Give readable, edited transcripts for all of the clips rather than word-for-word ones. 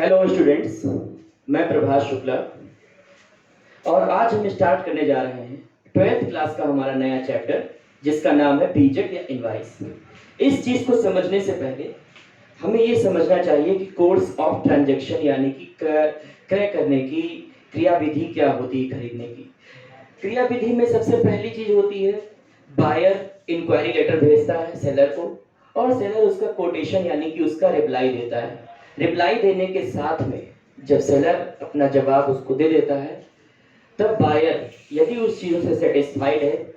Hello students, मैं प्रभाष शुक्ला और आज हम स्टार्ट करने जा रहे हैं 12th क्लास का हमारा नया चैप्टर जिसका नाम है बीजक या इनवाइस। इस चीज़ को समझने से पहले हमें ये समझना चाहिए कि कोर्स ऑफ ट्रांजैक्शन यानी कि क्रय करने की क्रियाविधि क्या होती है। खरीदने की क्रियाविधि में सबसे पहली चीज़ होती है बायर इंक्वायरी लेटर भेजता है सेलर को और सेलर उसका कोटेशन यानी कि उसका रिप्लाई देता है। रिप्लाई देने के साथ में जब सेलर अपना जवाब उसको दे देता है तब बायर यदि उस चीज़ों से सेटिस्फाइड है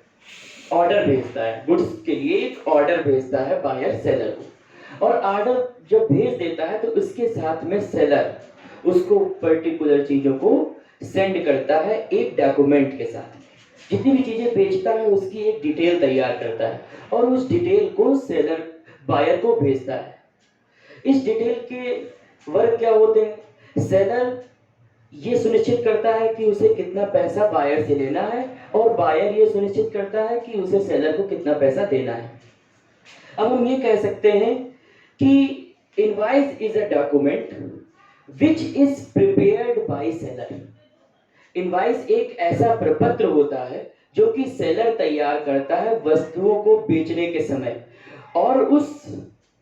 ऑर्डर भेजता है। गुड्स के लिए एक ऑर्डर भेजता है बायर सेलर को और ऑर्डर जब भेज देता है तो उसके साथ में सेलर उसको पर्टिकुलर चीज़ों को सेंड करता है एक डॉक्यूमेंट के साथ। जितनी भी चीज़ें बेचता है उसकी एक डिटेल तैयार करता है और उस डिटेल को सेलर बायर को भेजता है। इस डिटेल के वर्क क्या होते हैं? सेलर ये सुनिश्चित करता है कि उसे कितना पैसा बायर से लेना है और बायर ये सुनिश्चित करता है कि उसे सेलर को कितना पैसा देना है। अब हम ये कह सकते हैं कि invoice is a document which is prepared by seller. Invoice एक ऐसा प्रपत्र होता है जो कि सेलर तैयार करता है वस्तुओं को बेचने के समय और उस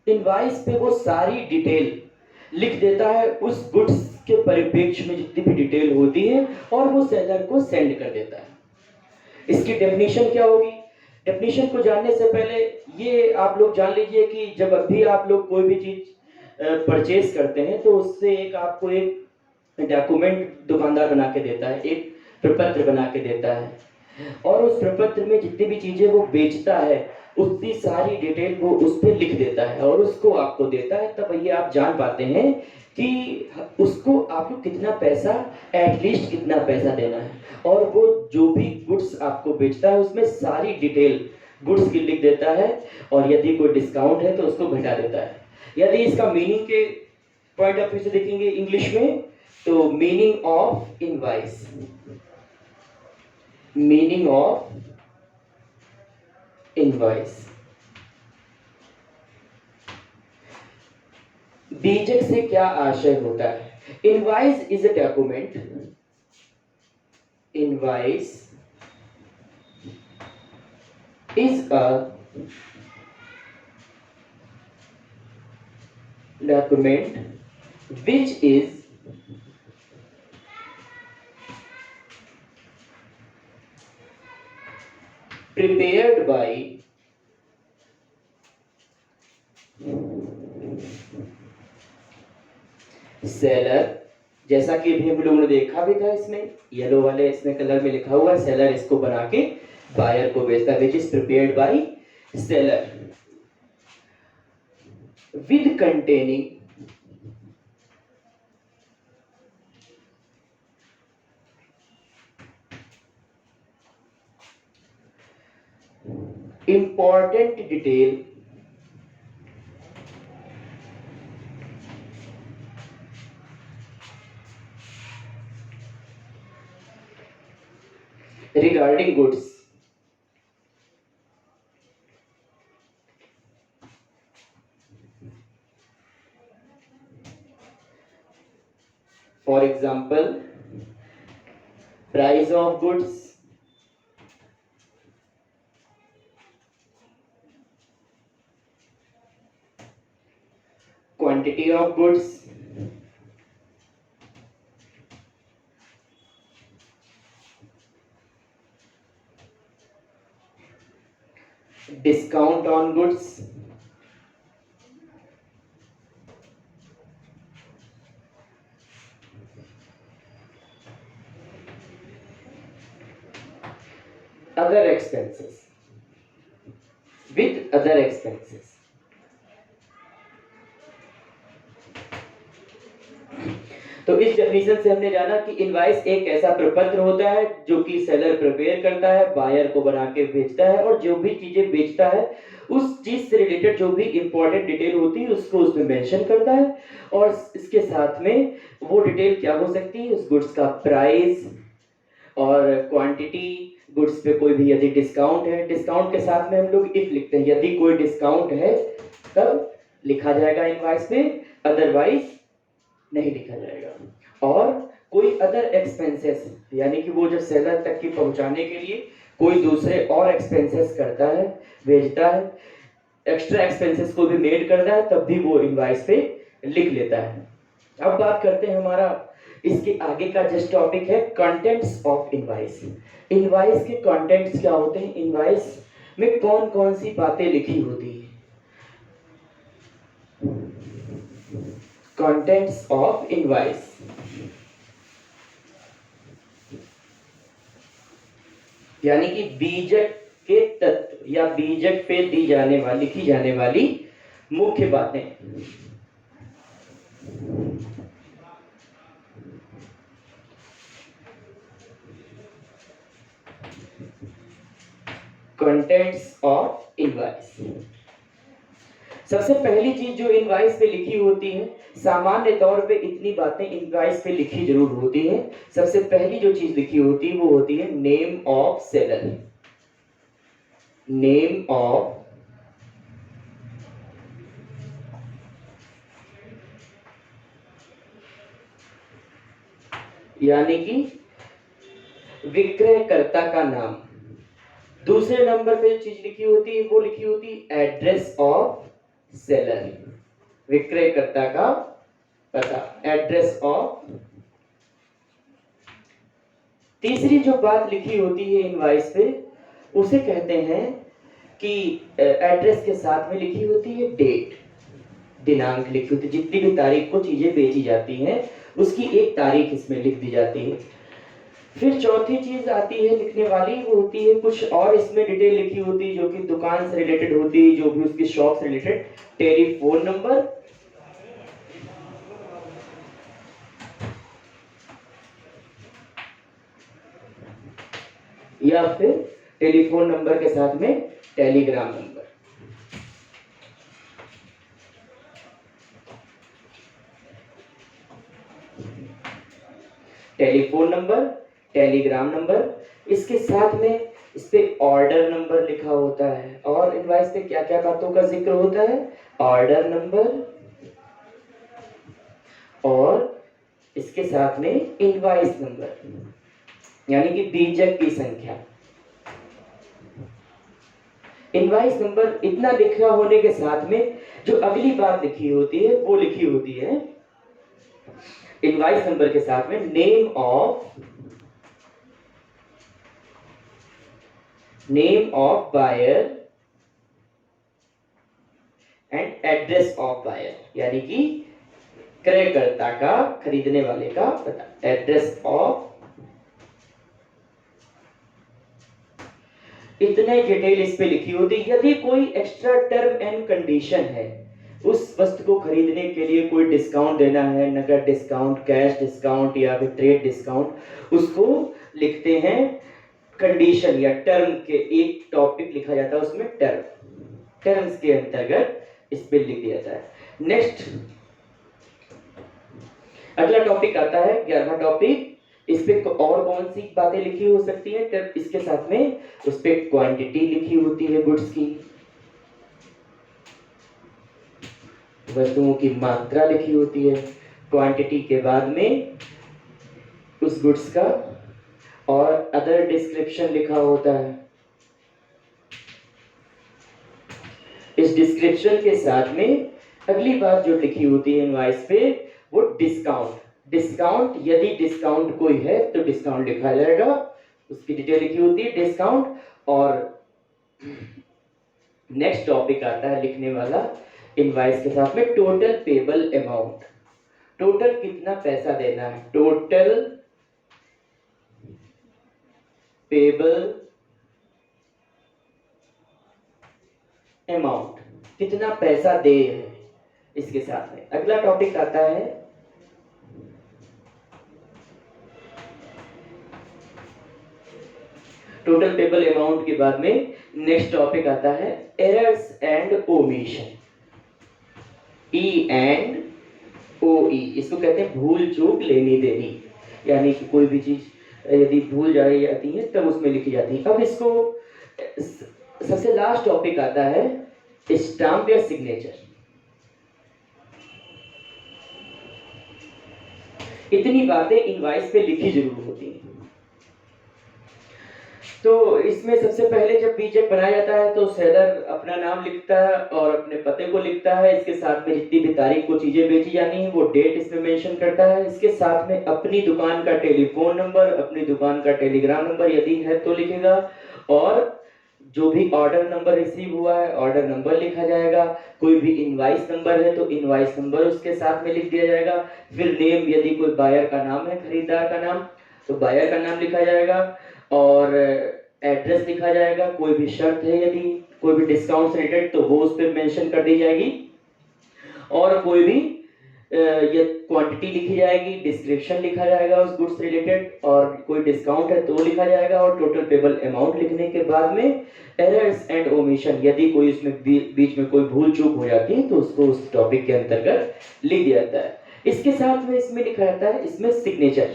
इनवॉइस पे वो सारी डिटेल लिख देता है उस गुड्स के परिप्रेक्ष्य में जितनी भी डिटेल होती है और वो सेलर को सेंड कर देता है। इसकी डेफिनेशन क्या होगी? डेफिनेशन को जानने से पहले ये आप लोग जान लीजिए कि जब अभी आप लोग कोई भी चीज परचेज करते हैं तो उससे एक आपको एक डॉक्यूमेंट दुकानदार बना के देता है, एक प्रपत्र बना के देता है और उस प्रपत्र में जितनी भी चीजें वो बेचता है उसकी सारी डिटेल वो उस पर लिख देता है और उसको आपको देता है। तब ये आप जान पाते हैं कि उसको आपको कितना पैसा, एटलीस्ट कितना पैसा देना है और वो जो भी गुड्स आपको बेचता है उसमें सारी डिटेल गुड्स की लिख देता है और यदि कोई डिस्काउंट है तो उसको घटा देता है। यदि इसका मीनिंग के पॉइंट ऑफ व्यू से देखेंगे इंग्लिश में तो meaning of invoice, meaning of invoice, बीजक से क्या आशय होता है? Invoice is a document, invoice is a document which is prepared by seller. जैसा कि अभी हम लोगों ने देखा भी था, इसमें येलो वाले इसमें कलर में लिखा हुआ है सेलर इसको बना के बायर को बेचता है, which is prepared by seller with containing important detail regarding goods. For example, price of goods, quantity of goods, discount on goods, other expenses, with other expenses. तो इस डेफिनेशन से हमने जाना कि इनवॉइस एक ऐसा प्रपत्र होता है जो कि सेलर प्रिपेयर करता है, बायर को बना के भेजता है और जो भी चीजें बेचता है उस चीज से रिलेटेड जो भी इंपॉर्टेंट डिटेल होती है उसको उसमें मेंशन करता है और इसके साथ में वो डिटेल क्या हो सकती है? उस गुड्स का प्राइस और क्वांटिटी, गुड्स पे कोई भी यदि डिस्काउंट है, डिस्काउंट के साथ में हम लोग इफ लिखते हैं, यदि कोई डिस्काउंट है तब लिखा जाएगा इनवॉइस पे, अदरवाइज नहीं लिखा जाएगा। और कोई अदर एक्सपेंसेस, यानी कि वो जब सेलर तक की पहुंचाने के लिए कोई दूसरे और एक्सपेंसेस करता है, भेजता है, एक्स्ट्रा एक्सपेंसेस को भी मेड करता है, तब भी वो इनवाइस पे लिख लेता है। अब बात करते हैं, हमारा इसके आगे का जस्ट टॉपिक है कंटेंट्स ऑफ इनवाइस। इनवाइस के कंटेंट्स क्या होते हैं, इनवाइस में कौन कौन सी बातें लिखी होती है। कंटेंट्स ऑफ इनवाइस, यानी कि बीजक के तत्व या बीजक पे दी जाने वाली, लिखी जाने वाली मुख्य बातें। Contents of invoice. सबसे पहली चीज जो इनवाइस पे लिखी होती है, सामान्य तौर पे इतनी बातें इनवाइस पे लिखी जरूर होती है। सबसे पहली जो चीज लिखी होती है वो होती है name of seller. Name of यानी कि विक्रयकर्ता का नाम। दूसरे नंबर पे जो चीज लिखी होती है वो लिखी होती है एड्रेस ऑफ सेलर, विक्रयकर्ता का पता, एड्रेस ऑफ। तीसरी जो बात लिखी होती है इनवाइस पे उसे कहते हैं कि एड्रेस के साथ में लिखी होती है डेट, दिनांक लिखी होती है। जितनी भी तारीख को चीजें बेची जाती हैं उसकी एक तारीख इसमें लिख दी जाती है। फिर चौथी चीज आती है लिखने वाली, वो होती है कुछ और इसमें डिटेल लिखी होती है जो कि दुकान से रिलेटेड होती है, जो भी उसकी शॉप से रिलेटेड, टेलीफोन नंबर, या फिर टेलीफोन नंबर के साथ में Telegram number. Telephone number, Telegram number, इसके साथ में इस पे ऑर्डर नंबर लिखा होता है। और इनवाइस पे क्या क्या बातों का जिक्र होता है, ऑर्डर नंबर और इसके साथ में इनवाइस नंबर, यानी कि बीजक की संख्या। इनवाइस नंबर इतना लिखा होने के साथ में जो अगली बात लिखी होती है वो लिखी होती है इनवाइस नंबर के साथ में name of buyer and address of buyer, यानी कि क्रयकर्ता का, खरीदने वाले का पता, एड्रेस ऑफ। इतने डिटेल इस पे लिखी होती है। यदि कोई एक्स्ट्रा टर्म एंड कंडीशन है, उस वस्तु को खरीदने के लिए कोई डिस्काउंट देना है, नगद डिस्काउंट, कैश डिस्काउंट या फिर ट्रेड डिस्काउंट, उसको लिखते हैं कंडीशन या टर्म के, एक टॉपिक लिखा जाता है उसमें टर्म्स के अंतर्गत इस पे लिख दिया जाता है। नेक्स्ट अगला टॉपिक आता है 11वां टॉपिक। इस पे और कौन सी बातें लिखी हो सकती है, तब इसके साथ में उस पे क्वांटिटी लिखी होती है गुड्स की, वस्तुओं की मात्रा लिखी होती है। क्वांटिटी के बाद में उस गुड्स का और अदर डिस्क्रिप्शन लिखा होता है। इस डिस्क्रिप्शन के साथ में अगली बात जो लिखी होती है इनवॉइस पे वो डिस्काउंट, यदि डिस्काउंट कोई है तो डिस्काउंट लिखा जाएगा, उसकी डिटेल लिखी होती है डिस्काउंट। और नेक्स्ट टॉपिक आता है लिखने वाला इनवॉइस के साथ में टोटल पेबल अमाउंट, टोटल कितना पैसा देना है, टोटल पेबल अमाउंट, कितना पैसा दे है इसके साथ में। अगला टॉपिक आता है टोटल पेबल अमाउंट के बाद में नेक्स्ट टॉपिक आता है एरर्स एंड ओमिशन, E&OE, इसको कहते हैं भूल चूक लेनी देनी, यानी कि कोई भी चीज यदि भूल जाती है तब उसमें लिखी जाती है। अब इसको सबसे लास्ट टॉपिक आता है स्टाम्प या सिग्नेचर। इतनी बातें इनवॉइस पे लिखी जरूर होती हैं। तो इसमें सबसे पहले जब बीजेक बनाया जाता है तो सेलर अपना नाम लिखता है और अपने पते को लिखता है, इसके साथ में जितनी भी तारीख को चीजें बेची जानी है वो डेट इसमें मेंशन करता है, इसके साथ में अपनी दुकान का टेलीफोन नंबर, अपनी दुकान का टेलीग्राम नंबर यदि है तो लिखेगा, और जो भी ऑर्डर नंबर रिसीव हुआ है ऑर्डर नंबर लिखा जाएगा, कोई भी इनवॉइस नंबर है तो इनवॉइस नंबर उसके साथ में लिख दिया जाएगा, फिर नेम, यदि कोई बायर का नाम है, खरीदार का नाम, तो बायर का नाम लिखा जाएगा, और एड्रेस लिखा जाएगा, कोई भी शर्त है यदि कोई भी डिस्काउंट रिलेटेड तो वो उस पर मेंशन कर दी जाएगी, और कोई भी ये क्वांटिटी लिखी जाएगी, डिस्क्रिप्शन लिखा जाएगा उस गुड्स रिलेटेड, और कोई डिस्काउंट है तो लिखा जाएगा, और टोटल पेबल अमाउंट लिखने के बाद में एरर्स एंड ओमिशन, यदि कोई उसमें बीच में कोई भूल चूक हो जाती है तो उसको उस टॉपिक के अंतर्गत लिख दिया जाता है। इसके साथ में इसमें लिखा जाता है इसमें सिग्नेचर,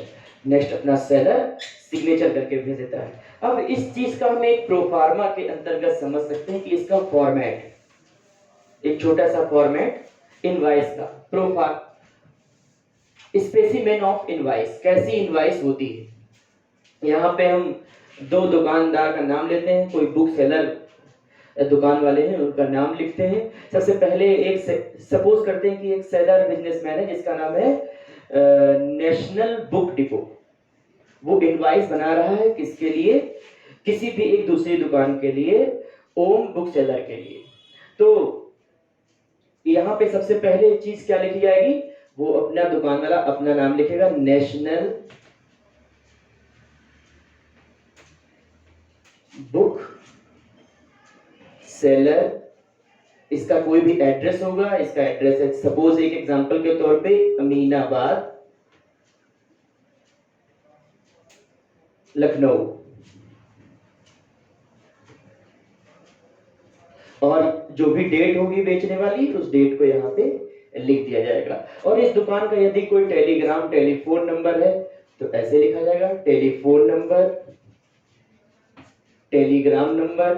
नेक्स्ट अपना सेलर सिग्नेचर करके भेज देता है। अब इस चीज का हम एक प्रोफार्मा के अंतर्गत समझ सकते हैं कि इसका फॉर्मेट, एक छोटा सा फॉर्मेट इनवॉइस का, प्रोफार्म स्पेसिमेन ऑफ इनवॉइस, कैसी इनवॉइस होती है। यहाँ पे हम दो दुकानदार का नाम लेते हैं, कोई बुक सेलर दुकान वाले हैं उनका नाम लिखते हैं। सबसे पहले एक सपोज करते हैं कि एक सेलर बिजनेसमैन है जिसका नाम है नेशनल बुक डिपो, वो इनवॉइस बना रहा है किसके लिए, किसी भी एक दूसरी दुकान के लिए, ओम बुक सेलर के लिए। तो यहाँ पे सबसे पहले चीज क्या लिखी जाएगी, वो अपना दुकान वाला अपना नाम लिखेगा, नेशनल बुक सेलर, इसका कोई भी एड्रेस होगा, इसका एड्रेस है सपोज एक एग्जांपल के तौर पे अमीनाबाद, लखनऊ, और जो भी डेट होगी बेचने वाली उस डेट को यहाँ पे लिख दिया जाएगा। और इस दुकान का यदि कोई टेलीग्राम टेलीफोन नंबर है तो ऐसे लिखा जाएगा, telephone number, Telegram number,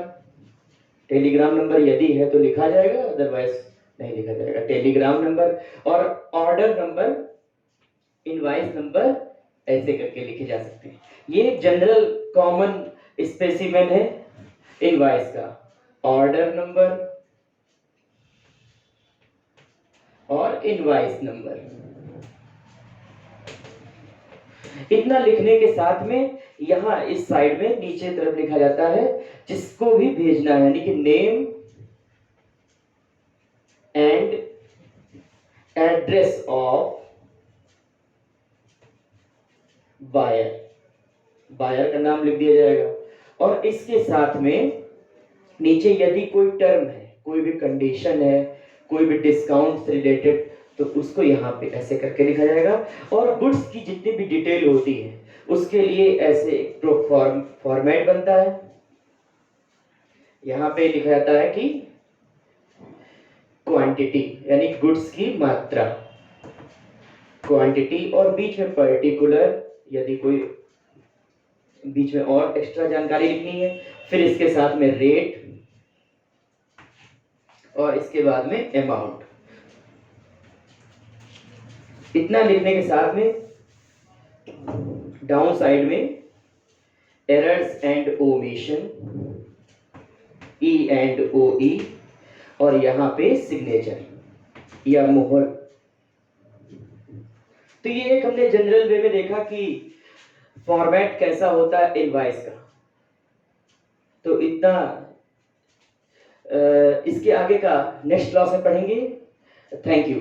Telegram number यदि है तो लिखा जाएगा, अदरवाइज नहीं लिखा जाएगा, टेलीग्राम नंबर, और ऑर्डर नंबर, इनवॉइस नंबर ऐसे करके लिखे जा सकते हैं। ये जनरल कॉमन स्पेसिमेन है इनवॉइस का, ऑर्डर नंबर और इनवॉइस नंबर। इतना लिखने के साथ में यहां इस साइड में नीचे तरफ लिखा जाता है जिसको भी भेजना है, यानी कि name and address of buyer, buyer का नाम लिख दिया जाएगा, और इसके साथ में नीचे यदि कोई टर्म है, कोई भी कंडीशन है, कोई भी डिस्काउंट रिलेटेड तो उसको यहाँ पे ऐसे करके लिखा जाएगा, और गुड्स की जितनी भी डिटेल होती है उसके लिए ऐसे एक फॉर्मेट बनता है। यहाँ पे लिखा जाता है कि क्वांटिटी यानी गुड्स की मात्रा, क्वांटिटी, और बीच में पर्टिकुलर यदि कोई बीच में और एक्स्ट्रा जानकारी लिखनी है, फिर इसके साथ में रेट, और इसके बाद में अमाउंट। इतना लिखने के साथ में डाउन साइड में errors and omission, E and O E, और यहां पे सिग्नेचर या मोहर। तो ये एक हमने जनरल वे में देखा कि फॉर्मेट कैसा होता है इनवॉइस का। तो इतना इसके आगे का नेक्स्ट क्लास में पढ़ेंगे। Thank you.